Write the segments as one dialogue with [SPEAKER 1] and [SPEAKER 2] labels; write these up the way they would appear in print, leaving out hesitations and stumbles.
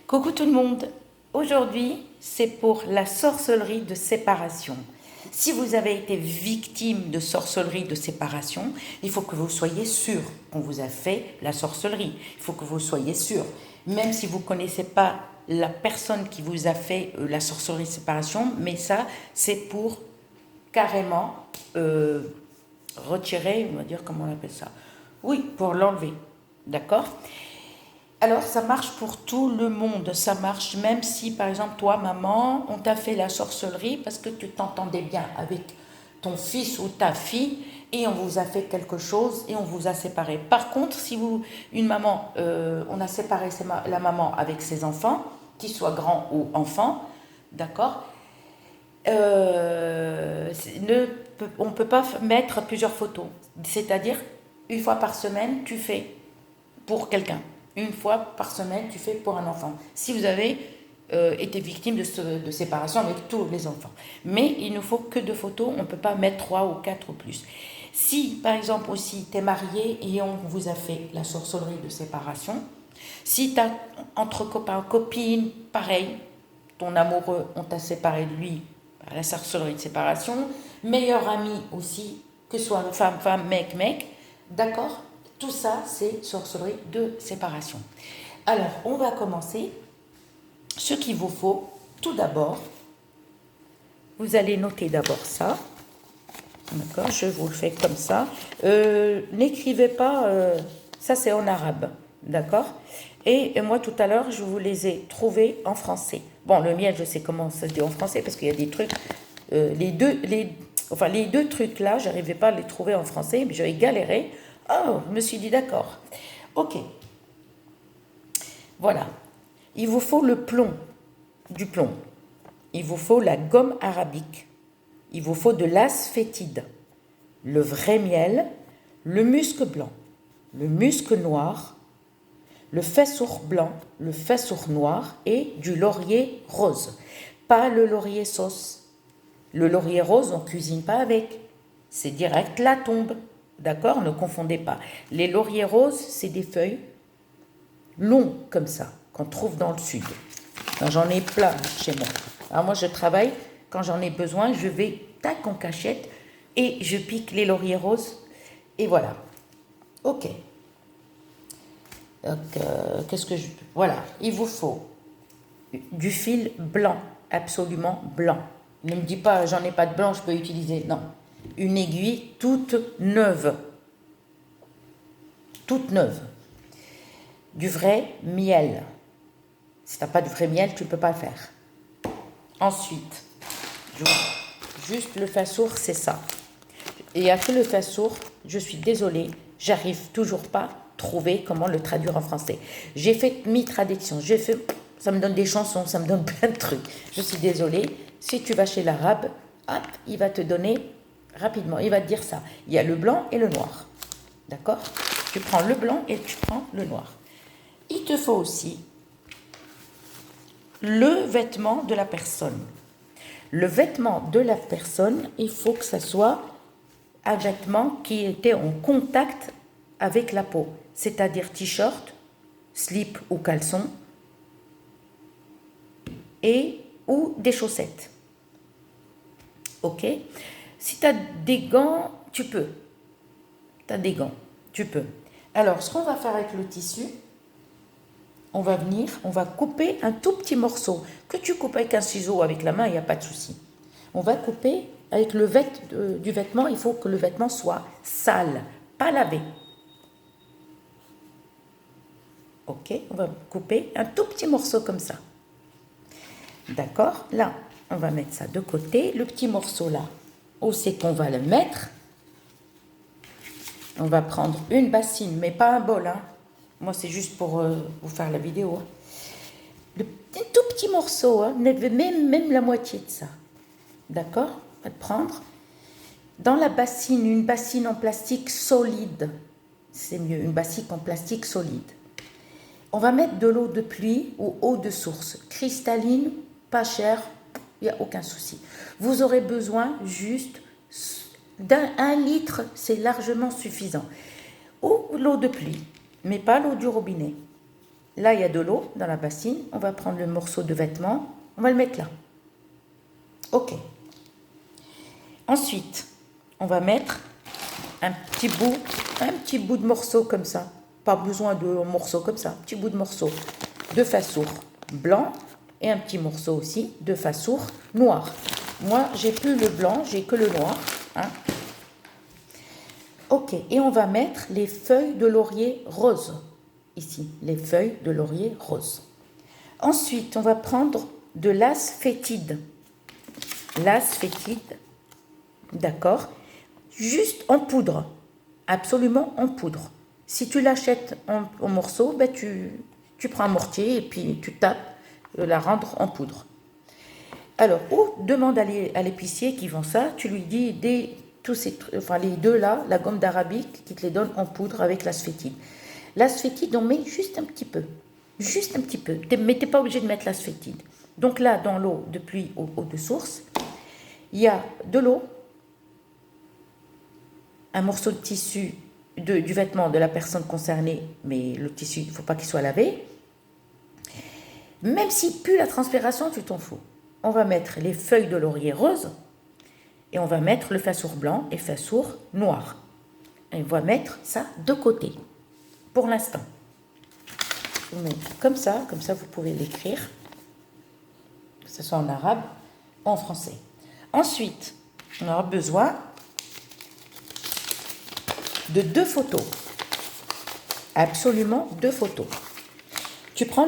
[SPEAKER 1] Coucou tout le monde, aujourd'hui c'est pour la sorcellerie de séparation. Si vous avez été victime de sorcellerie de séparation, il faut que vous soyez sûr qu'on vous a fait la sorcellerie. Il faut que vous soyez sûr, même si vous ne connaissez pas la personne qui vous a fait la sorcellerie de séparation, mais ça c'est pour carrément retirer, on va dire comment on appelle ça. Oui, pour l'enlever, d'accord? Alors, ça marche pour tout le monde. Ça marche même si, par exemple, toi, maman, on t'a fait la sorcellerie parce que tu t'entendais bien avec ton fils ou ta fille et on vous a fait quelque chose et on vous a séparé. Par contre, si vous, une maman, on a séparé la maman avec ses enfants, qu'ils soient grands ou enfants, d'accord, on ne peut pas mettre plusieurs photos. C'est-à-dire, une fois par semaine, tu fais pour quelqu'un. Une fois par semaine, tu fais pour un enfant. Si vous avez été victime de séparation avec tous les enfants. Mais il ne faut que 2 photos, on ne peut pas mettre 3 ou 4 ou plus. Si, par exemple, aussi, tu es marié et on vous a fait la sorcellerie de séparation, si tu as entre copains, copines, pareil, ton amoureux, on t'a séparé de lui par la sorcellerie de séparation, meilleur ami aussi, que ce soit femme, femme, mec, mec, d'accord? Tout ça, c'est sorcellerie de séparation. Alors, on va commencer. Ce qu'il vous faut, tout d'abord, vous allez noter d'abord ça. D'accord, je vous le fais comme ça. N'écrivez pas, ça c'est en arabe, d'accord? Et moi tout à l'heure, je vous les ai trouvés en français. Bon, le miel, je sais comment ça se dit en français parce qu'il y a des trucs, les deux trucs là, j'arrivais pas à les trouver en français, mais j'avais galéré. Oh, je me suis dit d'accord. Ok, voilà. Il vous faut le plomb, du plomb. Il vous faut la gomme arabique. Il vous faut de l'asphétide, le vrai miel, le musc blanc, le musc noir, le fessour blanc, le fessour noir et du laurier rose. Pas le laurier sauce. Le laurier rose, on ne cuisine pas avec. C'est direct la tombe. D'accord? Ne confondez pas. Les lauriers roses, c'est des feuilles longs comme ça, qu'on trouve dans le sud. J'en ai plein chez moi. Alors moi, je travaille, quand j'en ai besoin, je vais, tac, en cachette, et je pique les lauriers roses, et voilà. Ok. Donc, qu'est-ce que je... Voilà, il vous faut du fil blanc, absolument blanc. Ne me dis pas, j'en ai pas de blanc, je peux utiliser. Non. Une aiguille toute neuve. Toute neuve. Du vrai miel. Si tu n'as pas de vrai miel, tu ne peux pas le faire. Ensuite, juste le fassour, c'est ça. Et après le fassour, je suis désolée, j'arrive toujours pas à trouver comment le traduire en français. J'ai fait mi-traduction, ça me donne des chansons, ça me donne plein de trucs. Je suis désolée, si tu vas chez l'arabe, hop, il va te donner rapidement, il va te dire ça. Il y a le blanc et le noir. D'accord? Tu prends le blanc et tu prends le noir. Il te faut aussi le vêtement de la personne. Le vêtement de la personne, il faut que ça soit un vêtement qui était en contact avec la peau, c'est-à-dire t-shirt, slip ou caleçon, ou des chaussettes. Ok? Si tu as des gants, tu peux. Tu as des gants, tu peux. Alors, ce qu'on va faire avec le tissu, on va couper un tout petit morceau. Que tu coupes avec un ciseau, avec la main, il n'y a pas de souci. On va couper avec du vêtement, il faut que le vêtement soit sale, pas lavé. Ok, on va couper un tout petit morceau comme ça. D'accord? Là, on va mettre ça de côté. Le petit morceau là, où c'est qu'on va le mettre? On va prendre une bassine, mais pas un bol, hein. Moi, c'est juste pour vous faire la vidéo. Le tout petit morceau, hein, même la moitié de ça. D'accord? On va le prendre. Dans la bassine, une bassine en plastique solide. C'est mieux, une bassine en plastique solide. On va mettre de l'eau de pluie ou eau de source. Cristalline, pas chère, il n'y a aucun souci. Vous aurez besoin juste d'1 litre, c'est largement suffisant. Ou l'eau de pluie, mais pas l'eau du robinet. là, il y a de l'eau dans la bassine. On va prendre le morceau de vêtement. On va le mettre là. Ok. Ensuite, on va mettre un petit bout de morceau comme ça. Pas besoin de morceau comme ça. Un petit bout de morceau de fasour blanc et un petit morceau aussi de fasour noir. Moi, j'ai plus le blanc, j'ai que le noir. Hein. Ok, et on va mettre les feuilles de laurier rose. Ici, les feuilles de laurier rose. Ensuite, on va prendre de l'as fétide. L'as fétide, d'accord, juste en poudre, absolument en poudre. Si tu l'achètes en morceaux, ben tu prends un mortier et puis tu tapes la rendre en poudre. Alors, ou demande à l'épicier qui vend ça, tu lui dis les deux là, la gomme d'arabique, qui te les donne en poudre avec l'asphétide. L'asphétide, on met juste un petit peu, mais tu n'es pas obligé de mettre l'asphétide. Donc là, dans l'eau de pluie ou de source, il y a de l'eau, un morceau de tissu du vêtement de la personne concernée, mais le tissu, il ne faut pas qu'il soit lavé. Même s'il pue la transpiration, tu t'en fous. On va mettre les feuilles de laurier rose et on va mettre le fasour blanc et fasour noir. Et on va mettre ça de côté, pour l'instant. Je vous mets comme ça vous pouvez l'écrire, que ce soit en arabe ou en français. Ensuite, on aura besoin de 2 photos. Absolument 2 photos. Tu prends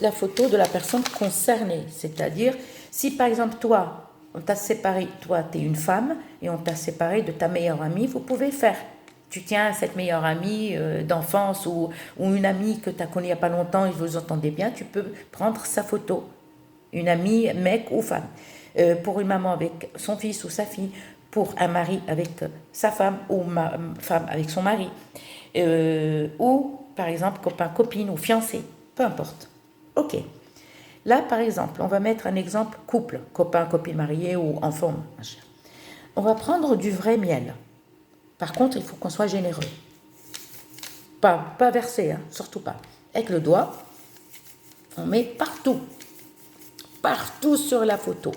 [SPEAKER 1] la photo de la personne concernée, c'est-à-dire si par exemple toi, on t'a séparé, toi tu es une femme et on t'a séparé de ta meilleure amie, vous pouvez faire. Tu tiens à cette meilleure amie d'enfance ou une amie que tu as connue il n'y a pas longtemps et vous entendez bien, tu peux prendre sa photo. Une amie, mec ou femme. Pour une maman avec son fils ou sa fille, pour un mari avec sa femme ou femme avec son mari, ou par exemple copain, copine ou fiancé, peu importe. Ok. Là, par exemple, on va mettre un exemple couple, copain, copine mariée ou enfant. On va prendre du vrai miel. Par contre, il faut qu'on soit généreux. Pas versé, hein, surtout pas. Avec le doigt, on met partout sur la photo.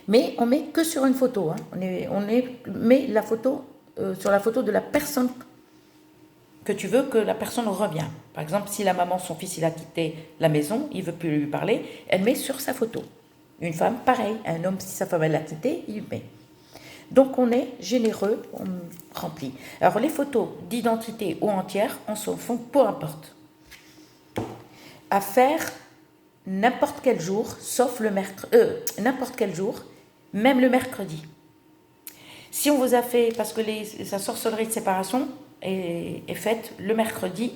[SPEAKER 1] Mais on met que sur une photo. Hein. On met la photo sur la photo de la personne que tu veux que la personne revienne. Par exemple, si la maman, son fils, il a quitté la maison, il ne veut plus lui parler, elle met sur sa photo. Une femme, pareil. Un homme, si sa femme elle l'a quitté, il met. Donc on est généreux, on remplit. Alors les photos d'identité ou entières, on s'en fout, peu importe. À faire n'importe quel jour, sauf le mercredi, n'importe quel jour, même le mercredi. Si on vous a fait, parce que sa sorcellerie de séparation est faite le mercredi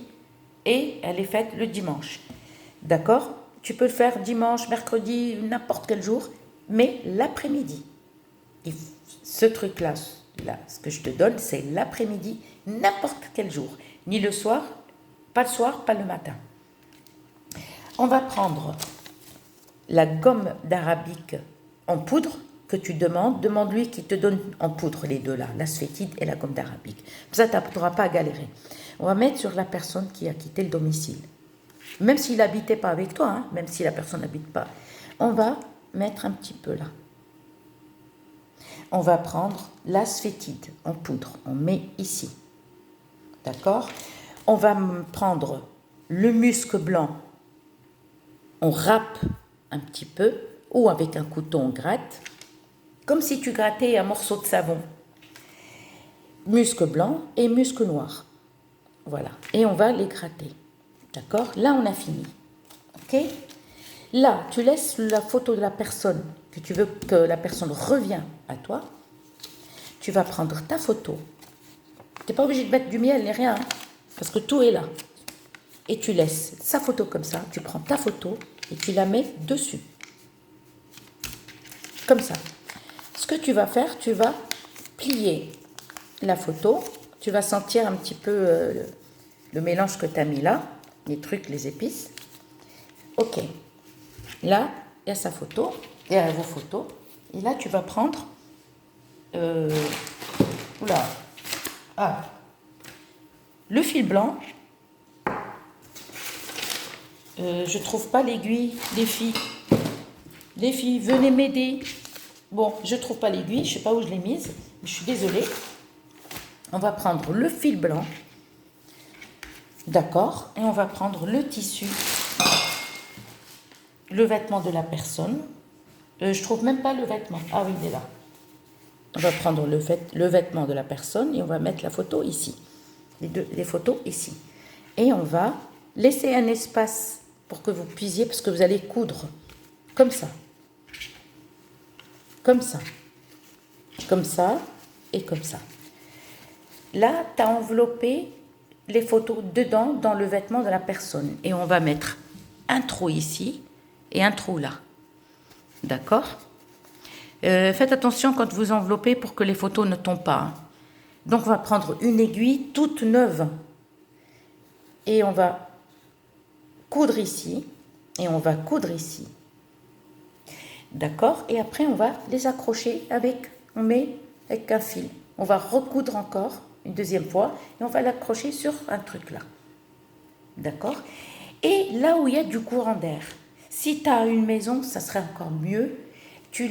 [SPEAKER 1] et elle est faite le dimanche. D'accord ? Tu peux le faire dimanche, mercredi, n'importe quel jour, mais l'après-midi. Et ce truc-là, ce que je te donne, c'est l'après-midi, n'importe quel jour. Ni le soir, pas le matin. On va prendre la gomme d'arabique en poudre que tu demandes. Demande-lui qu'il te donne en poudre les deux là, l'asphétide et la gomme d'arabique. Comme ça, tu n'auras pas à galérer. On va mettre sur la personne qui a quitté le domicile. Même s'il n'habitait pas avec toi, hein, même si la personne n'habite pas, on va mettre un petit peu là. On va prendre l'asphétide en poudre. On met ici. D'accord ? On va prendre le musc blanc. On râpe un petit peu, ou avec un couteau on gratte, comme si tu grattais un morceau de savon. Musc blanc et musc noir. Voilà. Et on va les gratter. D'accord ? Là, on a fini. Ok ? Là, tu laisses la photo de la personne que tu veux que la personne revienne à toi. Tu vas prendre ta photo. Tu n'es pas obligé de mettre du miel ni rien, hein, parce que tout est là. Et tu laisses sa photo comme ça. Tu prends ta photo et tu la mets dessus. Comme ça. Ce que tu vas faire, tu vas plier la photo. Tu vas sentir un petit peu le mélange que tu as mis là, les trucs, les épices. Ok. Là, il y a sa photo, il y a vos photos. Et là, tu vas prendre... le fil blanc Je trouve pas l'aiguille, les filles. Les filles, venez m'aider. Bon, je trouve pas l'aiguille, je sais pas où je l'ai mise. Je suis désolée. On va prendre le fil blanc. D'accord. Et on va prendre le tissu. Le vêtement de la personne. Je trouve même pas le vêtement. Ah oui, il est là. On va prendre le vêtement de la personne et on va mettre la photo ici. Les photos ici. Et on va laisser un espace pour que vous puissiez, parce que vous allez coudre comme ça. Comme ça. Comme ça et comme ça. Là, tu as enveloppé les photos dedans, dans le vêtement de la personne. Et on va mettre un trou ici et un trou là. D'accord ? Faites attention quand vous enveloppez pour que les photos ne tombent pas. Hein. Donc, on va prendre une aiguille toute neuve. Et on va coudre ici. Et on va coudre ici. D'accord ? Et après, on va les accrocher avec un fil. On va recoudre encore une deuxième fois et on va l'accrocher sur un truc là. D'accord ? Et là où il y a du courant d'air, si tu as une maison, ça serait encore mieux, tu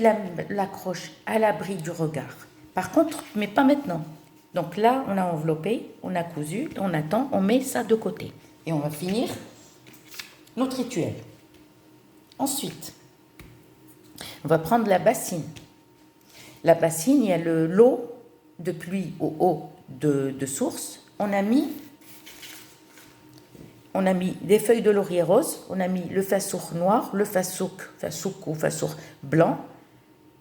[SPEAKER 1] l'accroches à l'abri du regard. Par contre, mais pas maintenant. Donc là, on a enveloppé, on a cousu, on attend, on met ça de côté. Et on va finir notre rituel. Ensuite, on va prendre la bassine. La bassine, il y a l'eau de pluie au haut de source. On a mis des feuilles de laurier rose, on a mis le fassouk noir, le fassouk ou fassouk blanc,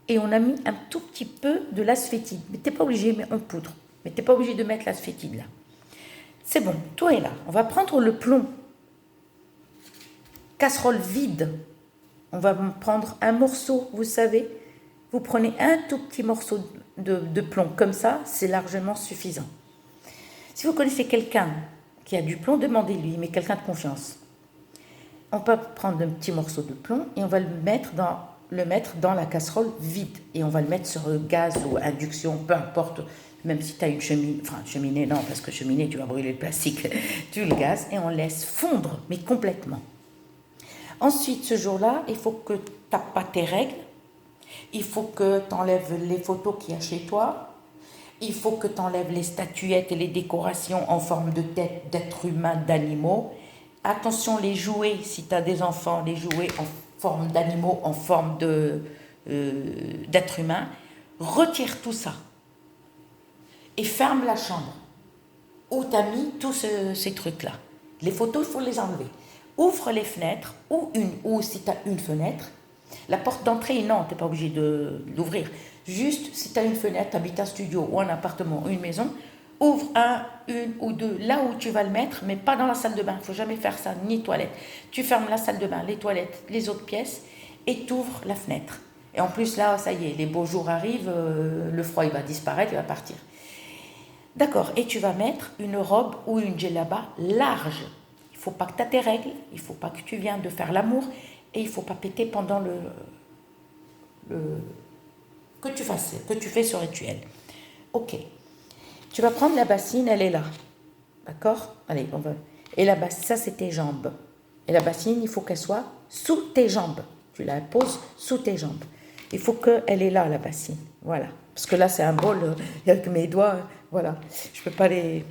[SPEAKER 1] et on a mis un tout petit peu de l'asphétide. Mais t'es pas obligé, mais en poudre. Mais t'es pas obligé de mettre l'asphétide là. C'est bon, tout est là. On va prendre le plomb. Casserole vide. On va prendre un morceau, vous savez. Vous prenez un tout petit morceau de plomb comme ça, c'est largement suffisant. Si vous connaissez quelqu'un qui a du plomb, demandez-lui, mais quelqu'un de confiance. On peut prendre un petit morceau de plomb et on va le mettre dans la casserole vide. Et on va le mettre sur le gaz ou induction, peu importe, même si tu as une cheminée, enfin cheminée non, parce que cheminée tu vas brûler le plastique, tu le gaz et on laisse fondre, mais complètement. Ensuite, ce jour-là, il faut que tu n'as pas tes règles, il faut que tu enlèves les photos qu'il y a chez toi, il faut que tu enlèves les statuettes et les décorations en forme de tête d'êtres humains, d'animaux. Attention, les jouets, si tu as des enfants, les jouets en forme d'animaux, en forme d'êtres humains, retire tout ça et ferme la chambre où tu as mis tous ces trucs-là. Les photos, il faut les enlever. Ouvre les fenêtres, ou si tu as une fenêtre, la porte d'entrée, non, tu n'es pas obligé d'ouvrir. Juste, si tu as une fenêtre, tu habites un studio ou un appartement ou une maison, ouvre une ou deux, là où tu vas le mettre, mais pas dans la salle de bain. Il ne faut jamais faire ça, ni toilette. Tu fermes la salle de bain, les toilettes, les autres pièces, et tu ouvres la fenêtre. Et en plus, là, ça y est, les beaux jours arrivent, le froid, il va disparaître, il va partir. D'accord, et tu vas mettre une robe ou une djellaba large. Il ne faut pas que tu aies tes règles, il ne faut pas que tu viennes de faire l'amour, et il ne faut pas péter pendant que tu fais ce rituel. Ok. Tu vas prendre la bassine, elle est là. D'accord ? Allez, on va. Et la bassine, ça c'est tes jambes. Et la bassine, il faut qu'elle soit sous tes jambes. Tu la poses sous tes jambes. Il faut qu'elle est là, la bassine. Voilà. Parce que là, c'est un bol, avec mes doigts, voilà. Je ne peux pas aller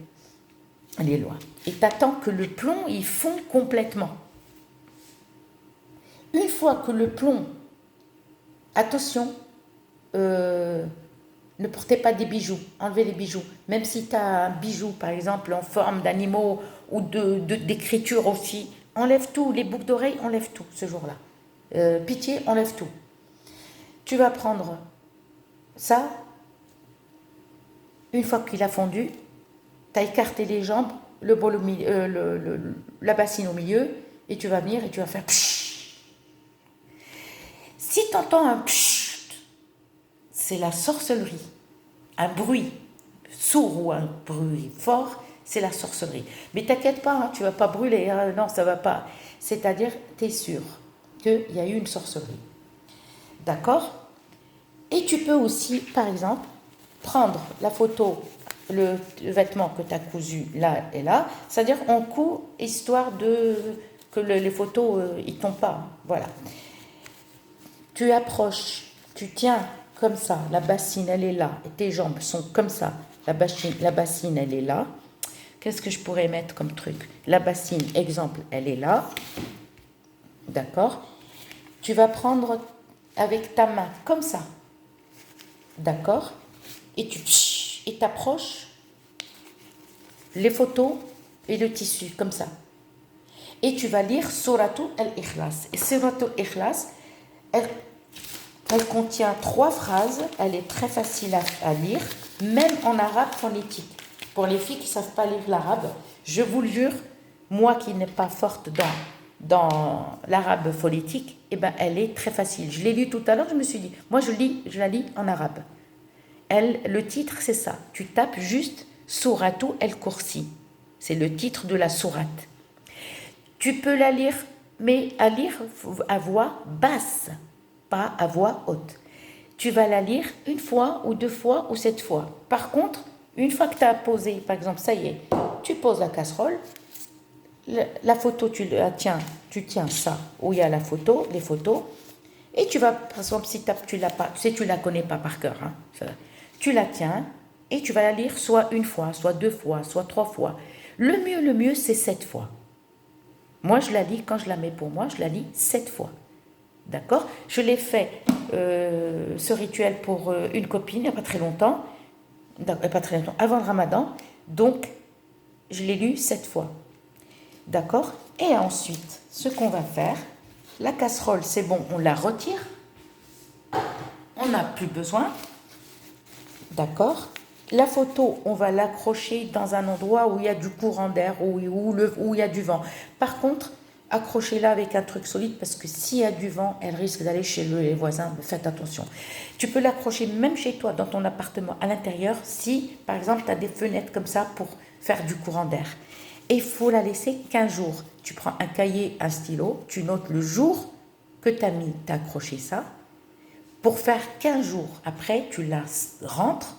[SPEAKER 1] loin. Et tu attends que le plomb, il fond complètement. Une fois que le plomb, attention, ne portez pas des bijoux, enlevez les bijoux. Même si tu as un bijou, par exemple, en forme d'animaux ou d'écriture aussi, enlève tout. Les boucles d'oreilles, enlève tout ce jour-là. Pitié, enlève tout. Tu vas prendre ça. Une fois qu'il a fondu, tu as écarté les jambes, le bol au milieu, la bassine au milieu, et tu vas venir et tu vas faire pshhh. Si tu entends un pshhh, c'est la sorcellerie. Un bruit sourd ou un bruit fort, c'est la sorcellerie. Mais t'inquiète pas, hein, tu vas pas brûler, hein, non, ça va pas. C'est-à-dire, tu es sûr qu'il y a eu une sorcellerie. D'accord ? Et tu peux aussi, par exemple, prendre la photo, le vêtement que tu as cousu là et là, c'est-à-dire on coud histoire de que les photos, ils tombent pas. Hein. Voilà. Tu approches, tu tiens comme ça, la bassine, elle est là, et tes jambes sont comme ça. La bassine, elle est là. Qu'est-ce que je pourrais mettre comme truc? La bassine, exemple, elle est là. D'accord? Tu vas prendre avec ta main, comme ça. D'accord? Et tu t'approches les photos et le tissu, comme ça. Et tu vas lire Suratul al-Ikhlas. Et Suratul al-Ikhlas, elle contient 3 phrases, elle est très facile à lire, même en arabe phonétique. Pour les filles qui ne savent pas lire l'arabe, je vous le jure, moi qui n'ai pas forte dans l'arabe phonétique, eh ben, elle est très facile. Je l'ai lu tout à l'heure, je me suis dit, moi je la lis en arabe. Le titre, c'est ça. Tu tapes juste Souratu el-Kursi. C'est le titre de la sourate. Tu peux la lire, mais à lire à voix basse, pas à voix haute. Tu vas la lire 1 fois ou 2 fois ou 7 fois. Par contre, une fois que tu as posé, par exemple, ça y est, tu poses la casserole, la photo, tu tiens ça, où il y a la photo, les photos, et tu vas, par exemple, si tu la connais pas par cœur, hein, tu la tiens et tu vas la lire soit 1 fois, soit 2 fois, soit 3 fois. Le mieux, c'est 7 fois. Moi, je la lis, quand je la mets pour moi, je la lis 7 fois. D'accord? Je l'ai fait, ce rituel pour une copine, il n'y a pas très longtemps, avant le ramadan, donc je l'ai lu 7 fois. D'accord? Et ensuite, ce qu'on va faire, la casserole, c'est bon, on la retire, on n'a plus besoin. D'accord? La photo, on va l'accrocher dans un endroit où il y a du courant d'air, où il y a du vent. Par contre, accrochez-la avec un truc solide parce que s'il y a du vent, elle risque d'aller chez les voisins. Faites attention. Tu peux l'accrocher même chez toi, dans ton appartement, à l'intérieur, si, par exemple, tu as des fenêtres comme ça pour faire du courant d'air. Et il faut la laisser 15 jours. Tu prends un cahier, un stylo, tu notes le jour que tu as accroché ça. Pour faire 15 jours. Après, tu la rentres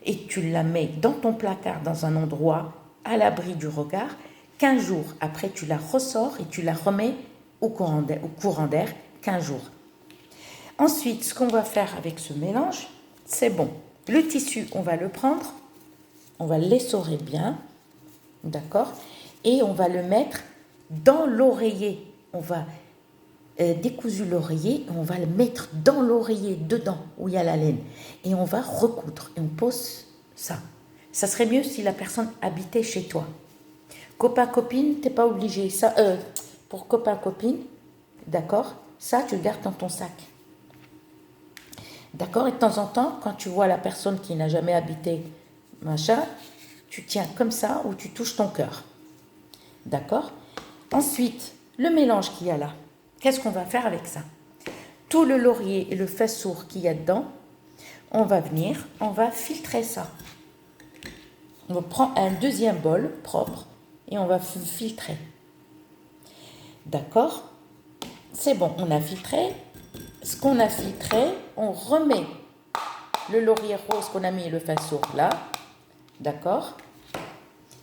[SPEAKER 1] et tu la mets dans ton placard, dans un endroit à l'abri du regard. 15 jours. Après, tu la ressors et tu la remets au courant d'air 15 jours. Ensuite, ce qu'on va faire avec ce mélange, c'est bon. Le tissu, on va le prendre, on va l'essorer bien, d'accord? Et on va le mettre dans l'oreiller. On va décousu l'oreiller, on va le mettre dans l'oreiller, dedans, où il y a la laine. Et on va recoudre. Et on pose ça. Ça serait mieux si la personne habitait chez toi. Copain-copine, t'es pas obligé. Ça, pour copain-copine, d'accord, ça, tu le gardes dans ton sac. D'accord? Et de temps en temps, quand tu vois la personne qui n'a jamais habité, machin, tu tiens comme ça ou tu touches ton cœur. D'accord? Ensuite, le mélange qu'il y a là, qu'est-ce qu'on va faire avec ça? Tout le laurier et le fessour qu'il y a dedans, on va filtrer ça. On prend un deuxième bol propre et on va filtrer. D'accord? C'est bon, on a filtré. Ce qu'on a filtré, on remet le laurier rose qu'on a mis et le fessour là. D'accord?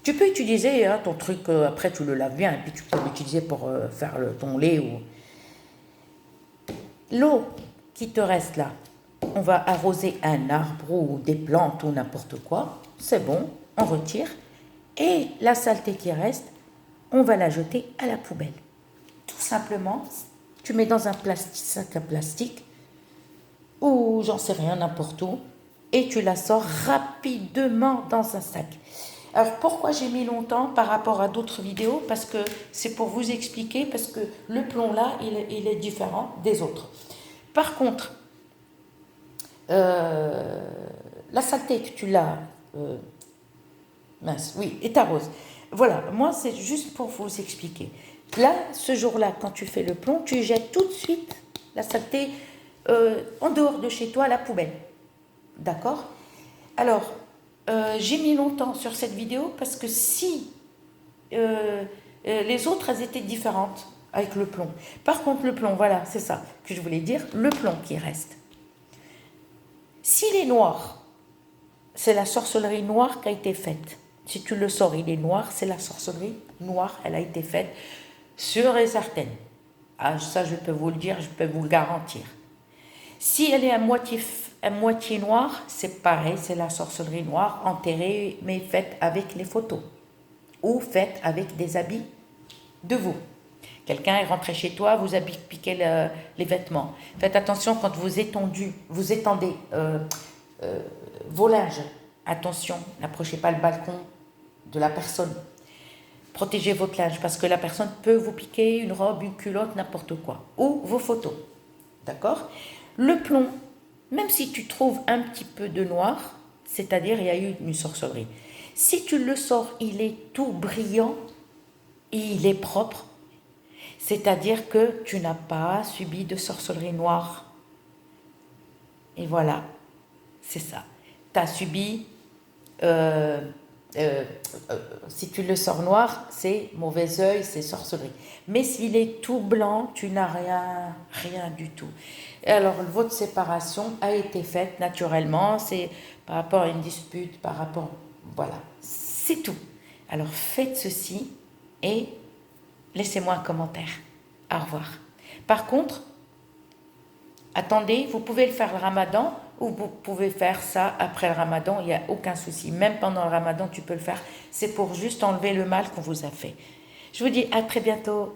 [SPEAKER 1] Tu peux utiliser ton truc, après tu le laves bien et puis tu peux l'utiliser pour faire ton lait ou... L'eau qui te reste là, on va arroser un arbre ou des plantes ou n'importe quoi. C'est bon, on retire. Et la saleté qui reste, on va la jeter à la poubelle. Tout simplement, tu mets dans un sac à plastique ou j'en sais rien, n'importe où, et tu la sors rapidement dans un sac. Alors pourquoi j'ai mis longtemps par rapport à d'autres vidéos? Parce que c'est pour vous expliquer, parce que le plomb là, il est différent des autres. Par contre, la saleté que tu l'as, et ta rose. Voilà, moi c'est juste pour vous expliquer. Là, ce jour-là, quand tu fais le plomb, tu jettes tout de suite la saleté en dehors de chez toi à la poubelle. D'accord? Alors, j'ai mis longtemps sur cette vidéo parce que si les autres, elles étaient différentes avec le plomb. Par contre, le plomb, voilà, c'est ça que je voulais dire, le plomb qui reste. S'il est noir, c'est la sorcellerie noire qui a été faite. Si tu le sors, il est noir, c'est la sorcellerie noire, elle a été faite. sûre et certaine. Ah, ça, je peux vous le dire, je peux vous le garantir. Si elle est à moitié noire, c'est pareil, c'est la sorcellerie noire, enterrée, mais faite avec les photos. Ou faite avec des habits de vous. Quelqu'un est rentré chez toi, vous a piqué les vêtements. Faites attention quand vous étendez vos linges. Attention, n'approchez pas le balcon de la personne. Protégez votre linge parce que la personne peut vous piquer une robe, une culotte, n'importe quoi. Ou vos photos. D'accord? Le plomb, même si tu trouves un petit peu de noir, c'est-à-dire il y a eu une sorcellerie. Si tu le sors, il est tout brillant et il est propre, c'est-à-dire que tu n'as pas subi de sorcellerie noire. Et voilà, c'est ça. Tu as subi, euh, euh, si tu le sors noir, c'est mauvais œil, c'est sorcellerie. Mais s'il est tout blanc, tu n'as rien du tout. Et alors, votre séparation a été faite naturellement, c'est par rapport à une dispute, par rapport, voilà, c'est tout. Alors, faites ceci et laissez-moi un commentaire. Au revoir. Par contre, attendez, vous pouvez le faire le ramadan ou vous pouvez faire ça après le ramadan, il n'y a aucun souci. Même pendant le ramadan, tu peux le faire. C'est pour juste enlever le mal qu'on vous a fait. Je vous dis à très bientôt.